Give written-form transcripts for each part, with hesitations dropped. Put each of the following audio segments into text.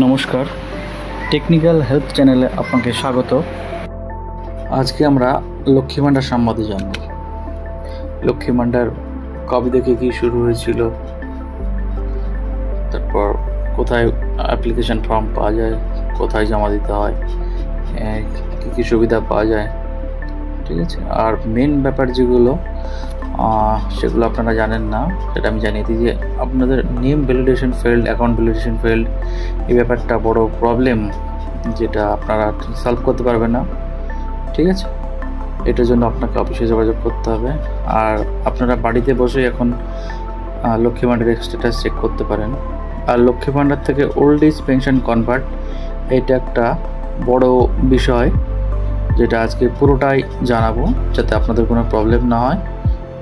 নমস্কার, technical help চ্যানেলে আপনাকে স্বাগত। আজকে আমরা লক্ষ্মী ভাণ্ডার সম্বন্ধে জানব। লক্ষ্মী ভাণ্ডার কবে থেকে কী শুরু হয়েছিল, তারপর কোথায় অ্যাপ্লিকেশন ফর্ম পাওয়া যায়, কোথায় জমা দিতে হয়, কী কী সুবিধা পাওয়া যায়, ঠিক আছে। আর মেন ব্যাপার যেগুলো সেগুলো আপনারা জানেন না, সেটা আমি জানিয়ে দিই যে আপনাদের name validation failed, account validation failed, এই ব্যাপারটা বড় প্রবলেম, যেটা আপনারা সলভ করতে পারবেন না, ঠিক আছে। এটার জন্য আপনাকে অফিসে যোগাযোগ করতে হবে। আর আপনারা বাড়িতে বসে এখন লক্ষ্মী ভাণ্ডারের স্ট্যাটাস চেক করতে পারেন। আর লক্ষ্মী ভাণ্ডার থেকে ওল্ড এজ পেনশন কনভার্ট, এটা একটা বড় বিষয়, যেটা আজকে পুরোটাই জানাবো, যাতে আপনাদের কোনো প্রবলেম না হয়।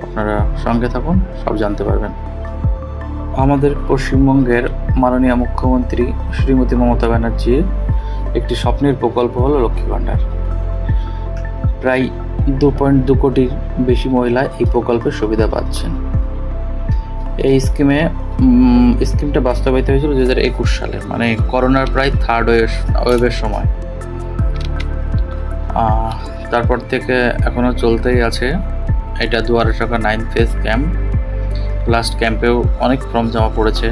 আপনারা সঙ্গে থাকুন, সব জানতে পারবেন। আমাদের পশ্চিমবঙ্গের মাননীয় মুখ্যমন্ত্রী শ্রীমতী মমতা ব্যানার্জির একটি স্বপ্নের প্রকল্প হলো লক্ষ্মী ভাণ্ডার। প্রায় 2.2 কোটির বেশি মহিলা এই প্রকল্পের সুবিধা পাচ্ছেন। এই স্কিমটা বাস্তবায়িত হয়েছিল 2021 সালে, মানে করোনার প্রায় থার্ড ওয়েভের সময়। তারপর থেকে এখনও চলতেই আছে। এটা দুয়ারে সরকার 9th ফেজ ক্যাম্প। লাস্ট ক্যাম্পেও অনেক ফর্ম জমা পড়েছে।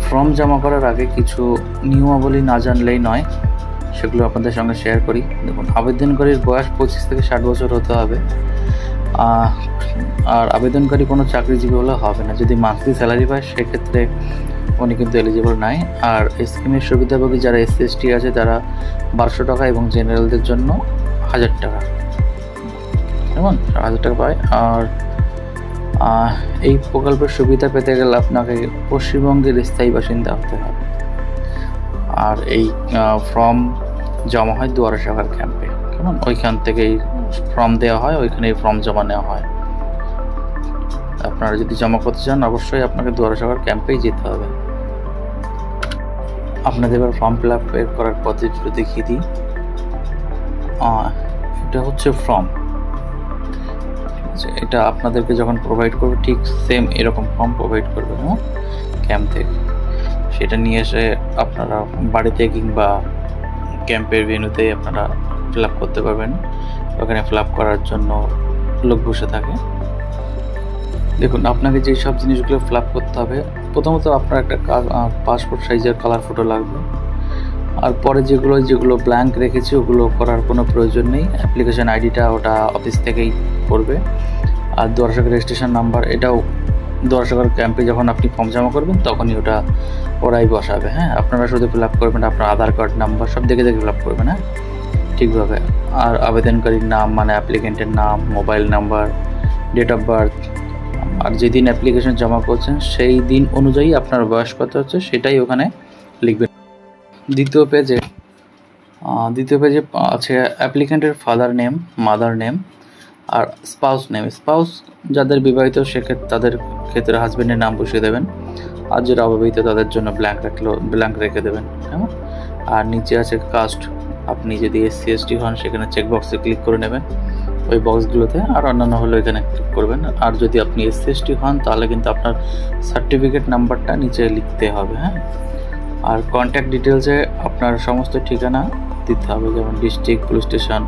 ফর্ম জমা করার আগে কিছু নিয়মাবলী না জানলেই নয়, সেগুলো আপনাদের সঙ্গে শেয়ার করি। দেখুন, আবেদনকারীর বয়স 25 থেকে 60 বছর হতে হবে। আর আবেদনকারী কোনো চাকরিজীবী হলে হবে না। যদি মান্থলি স্যালারি পায় সেক্ষেত্রে উনি কিন্তু এলিজিবল নাই। আর স্কিমের সুবিধাভোগী যারা SC/ST আছে তারা 1200 টাকা, এবং জেনারেলদের জন্য 1000 টাকা, যেমন 1000 টাকা পায়। আর এই প্রকল্পের সুবিধা পেতে গেলে আপনাকে পশ্চিমবঙ্গের স্থায়ী বাসিন্দা হতে হবে। আর এই ফর্ম জমা হয় দুয়ারে সরকার ক্যাম্পে, কেমন, ওইখান থেকেই ফর্ম দেওয়া হয়, ওইখানেই ফর্ম জমা নেওয়া হয়। আপনারা যদি জমা করতে চান অবশ্যই আপনাকে দুয়ারে সরকার ক্যাম্পেই যেতে হবে। আপনাদের এবার ফর্ম ফিল আপ করার পদ্ধতিটা দেখিয়ে দিই। এটা হচ্ছে ফর্ম, এটা আপনাদেরকে যখন প্রোভাইড করবে ঠিক সেম এরকম ফর্ম প্রোভাইড করবে ক্যাম্প থেকে। সেটা নিয়ে এসে আপনারা বাড়িতে কিংবা ক্যাম্পের ভেন্যুতে আপনারা ফিল আপ করতে পারবেন। ওখানে ফিল আপ করার জন্য লোক বসে থাকে। দেখুন, আপনাকে যেই সব জিনিসগুলো ফিল আপ করতে হবে, প্রথমত আপনার একটা পাসপোর্ট সাইজের কালার ফটো লাগবে। আর পরে যেগুলো ব্ল্যাঙ্ক রেখেছি ওগুলো করার কোনো প্রয়োজন নেই। অ্যাপ্লিকেশন আইডিটা ওটা অফিস থেকেই করবে। আর দুয়ারে সরকার রেজিস্ট্রেশন নাম্বার, এটাও দুয়ারে সরকার ক্যাম্পে যখন আপনি ফর্ম জমা করবেন তখনই ওরাই বসাবে। হ্যাঁ, আপনারা শুধু ফিল আপ করবেন, আপনার আধার কার্ড নাম্বার সব দেখে ফিল আপ করবেন, হ্যাঁ, ঠিকভাবে। আর আবেদনকারীর নাম, মানে অ্যাপ্লিকেন্টের নাম, mobile number, date of birth, আর যেদিন অ্যাপ্লিকেশন জমা করছেন সেই দিন অনুযায়ী আপনার বয়স কত হচ্ছে সেটাই ওখানে লিখবেন। দ্বিতীয় পেজে আছে অ্যাপ্লিকেন্টের ফাদার নেম, মাদার নেম, আর স্পাউস নেম। স্পাউস যাদের বিবাহিত সেক্ষেত্রে তাদের ক্ষেত্রে হাজব্যান্ডের নাম বসিয়ে দেবেন। আর যারা অবিবাহিত তাদের জন্য ব্ল্যাঙ্ক রেখে দেবেন, কেমন। আর নিচে আছে কাস্ট। আপনি যদি SC/ST হন সেখানে চেকবক্সে ক্লিক করে নেবেন ওই বক্সগুলোতে, আর অন্যান্য হলে এখানে ক্লিক করবেন। আর যদি আপনি SC/ST হন তাহলে কিন্তু আপনার সার্টিফিকেট নাম্বারটা নিচে লিখতে হবে, হ্যাঁ। আর কন্ট্যাক্ট ডিটেলসে আপনার সমস্ত ঠিকানা দিতে হবে, যেমন ডিস্ট্রিক্ট, পুলিশ স্টেশন,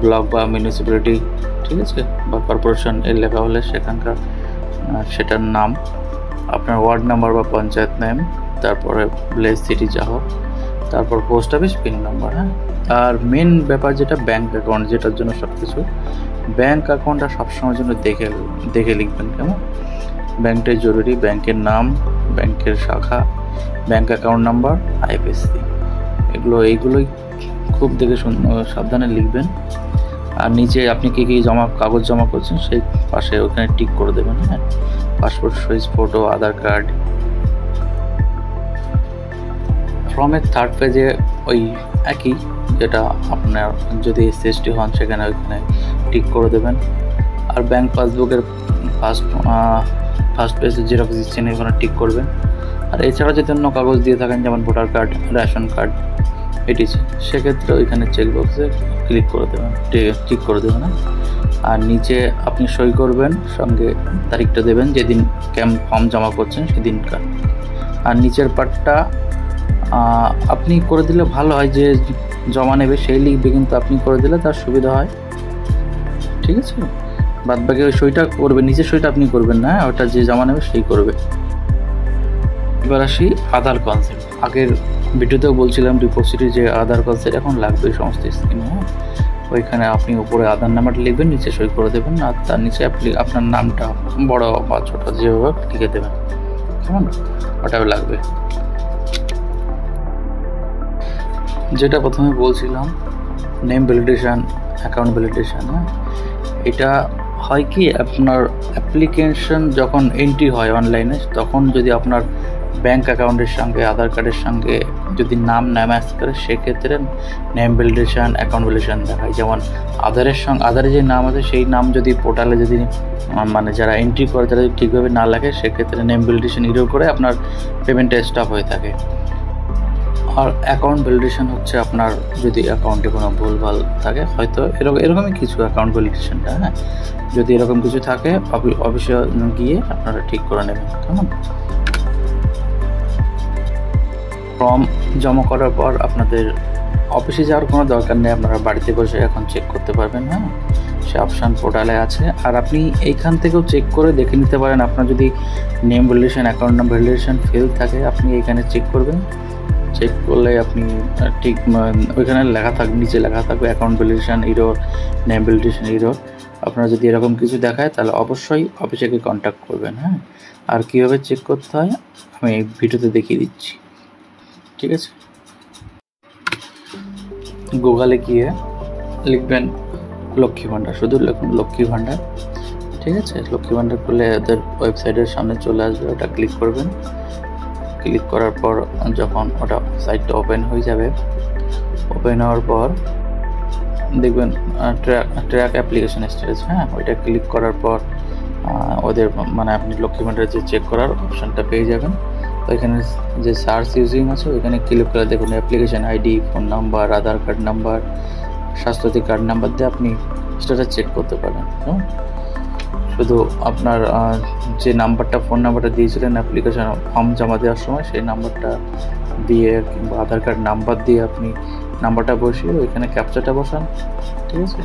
ব্লক বা মিউনিসিপ্যালিটি, ঠিক আছে, বা কর্পোরেশন এর লেখা হলে সেখানকার সেটার নাম, আপনার ওয়ার্ড নাম্বার বা পঞ্চায়েত নেম, তারপরে ভিলেজ, সিটি যা হোক, তারপর পোস্ট অফিস, পিন নাম্বার, হ্যাঁ। আর মেন ব্যাপার যেটা ব্যাঙ্ক অ্যাকাউন্ট, যেটার জন্য সব কিছু, ব্যাঙ্ক অ্যাকাউন্টটা সবসময়ের জন্য দেখে লিখবেন, কেমন। ব্যাঙ্কটাই জরুরি। ব্যাংকের নাম, ব্যাংকের শাখা, ব্যাঙ্ক অ্যাকাউন্ট নাম্বার, IFSC, এইগুলোই খুব দেখে সাবধানে লিখবেন। আর নিচে আপনি কী কাগজ জমা করছেন সেই পাশে ওখানে টিক করে দেবেন, হ্যাঁ। পাসপোর্ট সাইজ ফটো, আধার কার্ড। ফর্মের থার্ড পেজে ওই একই, যেটা আপনার যদি SC/ST হন সেখানে ওইখানে টিক করে দেবেন। আর ব্যাংক পাসবুকের ফার্স্ট পেজে জেরক্স দিচ্ছেন এখানে টিক করবেন। আর এছাড়া যদি অন্য কাগজ দিয়ে থাকেন যেমন voter card, ration card, ATC, সেক্ষেত্রে ওইখানে চেকবক্সে টিক করে দেবেন। আর নিচে আপনি সই করবেন, সঙ্গে তারিখটা দেবেন যেদিন ফর্ম জমা করছেন সেদিনকার। আর নিচের পার্টটা আপনি করে দিলে ভালো হয়, যে জমা নেবে সেই লিখবে, কিন্তু আপনি করে দিলে তার সুবিধা হয়। ঠিক আছে, বাদ বাকি ওই সইটা করবে, নিচের সইটা আপনি করবেন না, ওটা যে জমা নেবে সেই করবে। এবার আসি আধার কনসেপ্ট। আগের ভিডিওতেও বলছিলাম ডিপোজিটে যে আধার কনসেপ্ট এখন লাগবে এই সমস্ত স্কিমে। ওইখানে আপনি উপরে আধার নাম্বারটা লিখবেন, নিচে সই করে দেবেন, আর তার নিচে আপনার নামটা বড় বা ছোটো যেভাবে লিখে দেবেন, কেমন, ওটাও লাগবে। যেটা প্রথমে বলছিলাম নেম ভ্যালিডেশন, অ্যাকাউন্ট ভ্যালিডেশন, হ্যাঁ, এটা হয় কি আপনার অ্যাপ্লিকেশন যখন এন্ট্রি হয় অনলাইনে, তখন যদি আপনার ব্যাঙ্ক অ্যাকাউন্টের সঙ্গে আধার কার্ডের সঙ্গে যদি নাম না ম্যাচ করে, সেক্ষেত্রে নেম ভ্যালিডেশন, অ্যাকাউন্ট ভ্যালিডেশন দেখায়। যেমন আধারে যে নাম আছে সেই নাম যদি পোর্টালে যদি মানে যারা এন্ট্রি করে তারা যদি ঠিকভাবে না লাগে, সেক্ষেত্রে নেম ভ্যালিডেশন ইরো করে আপনার পেমেন্টটা স্টপ হয়ে থাকে। আর অ্যাকাউন্ট ভ্যালিডেশন হচ্ছে আপনার যদি অ্যাকাউন্টে কোনো ভুলভাল থাকে, হয়তো এরকমই কিছু অ্যাকাউন্ট ভ্যালিডেশনটা, হ্যাঁ, যদি এরকম কিছু থাকে অফিসে গিয়ে আপনারা ঠিক করে নেবেন, কেমন। ফর্ম জমা করার পর আপনাদের অফিসে যাওয়ার কোনো দরকার নেই, আপনারা বাড়িতে বসে এখন চেক করতে পারবেন, হ্যাঁ, সে অপশান পোর্টালে আছে। আর আপনি এইখান থেকেও চেক করে দেখে নিতে পারেন, আপনার যদি নেম ভ্যালিডেশন, অ্যাকাউন্ট নাম ভ্যালিডেশন ফেল থাকে, আপনি এইখানে চেক করবেন। চেক করলে আপনি ঠিক ওইখানে নিচে লেখা থাকবে account validation error, name validation error. আপনারা যদি এরকম কিছু দেখায় তাহলে অবশ্যই অফিসে কন্ট্যাক্ট করবেন, হ্যাঁ। আর কীভাবে চেক করতে হয় আমি এই ভিডিওতে দেখিয়ে দিচ্ছি, ঠিক আছে। গুগলে গিয়ে লিখবেন লক্ষ্মী ভাণ্ডার, শুধু লিখুন লক্ষ্মী ভাণ্ডার, ঠিক আছে। লক্ষ্মী ভাণ্ডার করলে ওদের ওয়েবসাইটের সামনে চলে আসবে, ওটা ক্লিক করবেন। ক্লিক করার পর যখন ওটা সাইটটা ওপেন হয়ে যাবে, ওপেন হওয়ার পর দেখবেন ট্র্যাক অ্যাপ্লিকেশন স্টেটাস, হ্যাঁ, ওইটা ক্লিক করার পর ওদের মানে আপনি লক্ষ্মী ভাণ্ডার যে চেক করার অপশানটা পেয়ে যাবেন। তো এখানে যে সার্চ ইউজিং আছে ওইখানে ক্লিক করে দেখুন application ID, phone number, Aadhaar card number, Swasthya Sathi card number দিয়ে আপনি স্টেটাস চেক করতে পারেন। শুধু আপনার যে নাম্বারটা, ফোন নাম্বারটা দিয়েছিলেন অ্যাপ্লিকেশন ফর্ম জমা দেওয়ার সময়, সেই নাম্বারটা দিয়ে কিংবা আধার কার্ড নাম্বার দিয়ে আপনি নাম্বারটা বসিয়ে ওইখানে ক্যাপচারটা বসান, ঠিক আছে।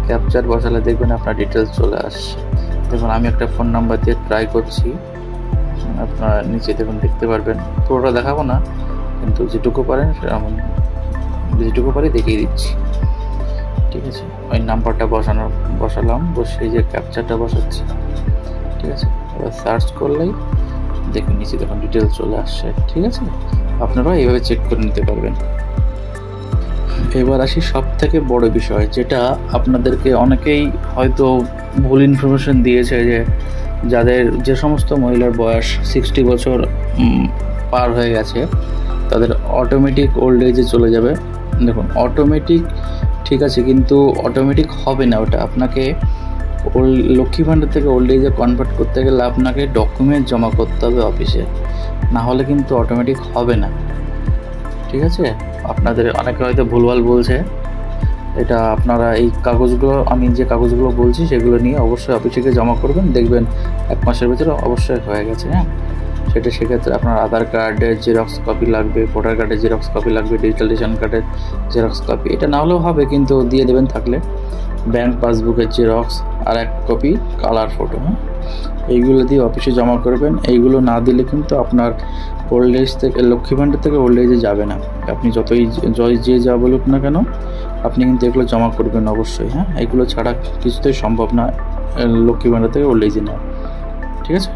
ক্যাপচার বসালে দেখবেন আপনার ডিটেলস চলে আসছে। দেখুন আমি একটা ফোন নাম্বার দিয়ে ট্রাই করছি, আপনার নিচে দেখুন দেখতে পারবেন, পুরোটা দেখাবো না, কিন্তু যেটুকু পারেন যেটুকু পারি দেখিয়ে দিচ্ছি, ঠিক আছে। ওই নাম্বারটা বসালাম, বসে যে ক্যাপচারটা বসাচ্ছি, ঠিক আছে। এবার সার্চ করলেই দেখুন নিচে দেখুন ডিটেলস চলে আসছে, ঠিক আছে। আপনারা এইভাবে চেক করে নিতে পারবেন। এবার আসি সব থেকে বড় বিষয়, যেটা আপনাদেরকে অনেকেই হয়তো ভুল ইনফরমেশন দিয়েছে, যে সমস্ত মহিলার বয়স 60 বছর পার হয়ে গেছে তাদের অটোমেটিক ওল্ড এজে চলে যাবে। দেখুন অটোমেটিক ঠিক আছে, কিন্তু অটোমেটিক হবে না, ওটা আপনাকে লক্ষ্মী ভাণ্ডার থেকে ওল্ড এজে কনভার্ট করতে গেলে আপনাকে ডকুমেন্ট জমা করতে হবে অফিসে, না হলে কিন্তু অটোমেটিক হবে না, ঠিক আছে। আপনাদের অনেকে হয়তো ভুলভাল বলছে, এটা আপনারা এই কাগজগুলো, আমি যে কাগজগুলো বলছি সেগুলো নিয়ে অবশ্যই অফিসে জমা করবেন, দেখবেন 1 মাসের ভিতরে অবশ্যই হয়ে গেছে, হ্যাঁ। সেক্ষেত্রে আপনার আধার কার্ডের জেরক্স কপি লাগবে, ভোটার কার্ডের জেরক্স কপি লাগবে, ডিজিটাল রেশন কার্ডের জেরক্স কপি, এটা না হলেও হবে কিন্তু দিয়ে দেবেন থাকলে, ব্যাঙ্ক পাসবুকের জেরক্স আর 1 কপি কালার ফটো, হ্যাঁ, এইগুলো দিয়ে অফিসে জমা করবেন। এইগুলো না দিলে কিন্তু আপনার ওল্ড এজ থেকে, লক্ষ্মী ভাণ্ডার থেকে ওল্ড এজে যাবে না। আপনি যতই যে যা বলুক না কেন, আপনি কিন্তু এগুলো জমা করবেন অবশ্যই, হ্যাঁ। এগুলো ছাড়া কিছুতেই সম্ভব না লক্ষ্মী ভাণ্ডার থেকে ওল্ড এজে নেওয়া, ঠিক আছে।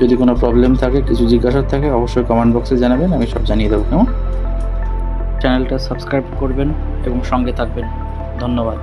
যদি কোনো প্রবলেম থাকে, কিছু জিজ্ঞাসা থাকে, অবশ্যই কমেন্ট বক্সে জানাবেন, আমি সব জানিয়ে দেবো, কেমন। চ্যানেলটা সাবস্ক্রাইব করবেন এবং সঙ্গে থাকবেন। ধন্যবাদ।